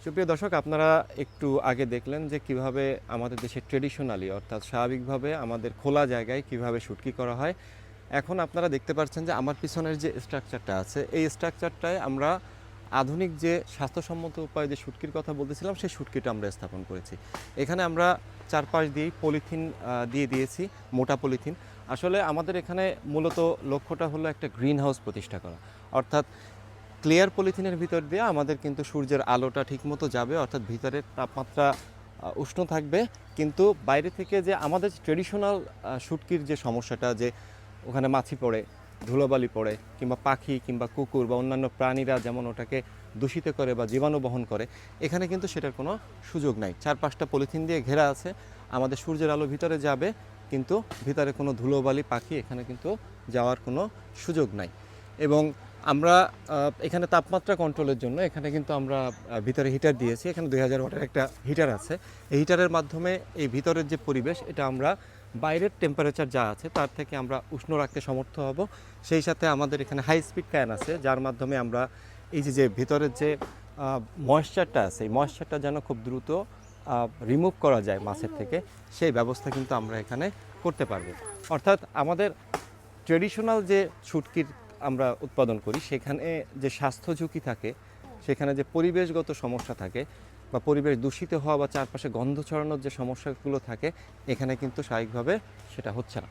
সুপ্রিয় দর্শক, আপনারা একটু আগে দেখলেন যে কিভাবে আমাদের দেশে ট্রেডিশনালি অর্থাৎ স্বাভাবিকভাবে আমাদের খোলা জায়গায় কিভাবে শুটকি করা হয়। এখন আপনারা দেখতে পাচ্ছেন যে আমার পিছনের যে স্ট্রাকচারটা আছে, এই স্ট্রাকচারটায় আমরা আধুনিক যে স্বাস্থ্যসম্মত উপায়ে যে শুটকির কথা বলতেছিলাম, সেই শুটকিটা আমরা স্থাপন করেছি। এখানে আমরা চারপাশ দিয়েই পলিথিন দিয়ে দিয়েছি, মোটা পলিথিন। আসলে আমাদের এখানে মূলত লক্ষ্যটা হলো একটা গ্রিন হাউস প্রতিষ্ঠা করা, অর্থাৎ ক্লিয়ার পলিথিনের ভিতর দিয়ে আমাদের কিন্তু সূর্যের আলোটা ঠিকমতো যাবে, অর্থাৎ ভিতরের তাপমাত্রা উষ্ণ থাকবে, কিন্তু বাইরে থেকে যে আমাদের ট্রেডিশনাল শুটকির যে সমস্যাটা, যে ওখানে মাছি পড়ে, ধুলোবালি পড়ে, কিংবা পাখি কিংবা কুকুর বা অন্যান্য প্রাণীরা যেমন ওটাকে দূষিত করে বা জীবাণু বহন করে, এখানে কিন্তু সেটার কোনো সুযোগ নাই। চারপাশটা পলিথিন দিয়ে ঘেরা আছে, আমাদের সূর্যের আলো ভিতরে যাবে, কিন্তু ভিতরে কোনো ধুলোবালি পাখি এখানে কিন্তু যাওয়ার কোনো সুযোগ নাই। এবং আমরা এখানে তাপমাত্রা কন্ট্রোলের জন্য এখানে কিন্তু আমরা ভিতরে হিটার দিয়েছি। এখানে 2000 ওয়াটের একটা হিটার আছে। এই হিটারের মাধ্যমে এই ভিতরের যে পরিবেশ, এটা আমরা বাইরের টেম্পারেচার যা আছে তার থেকে আমরা উষ্ণ রাখতে সমর্থ হব। সেই সাথে আমাদের এখানে হাই স্পিড ফ্যান আছে, যার মাধ্যমে আমরা এই যে ভিতরের যে ময়েশ্চারটা আছে, এই ময়েশ্চারটা যেন খুব দ্রুত রিমুভ করা যায় মাছের থেকে, সেই ব্যবস্থা কিন্তু আমরা এখানে করতে পারবো। অর্থাৎ আমাদের ট্রেডিশনাল যে শুটকির আমরা উৎপাদন করি, সেখানে যে স্বাস্থ্য ঝুঁকি থাকে, সেখানে যে পরিবেশগত সমস্যা থাকে বা পরিবেশ দূষিত হওয়া বা চারপাশে গন্ধ ছড়ানোর যে সমস্যাগুলো থাকে, এখানে কিন্তু স্বাভাবিকভাবে সেটা হচ্ছে না।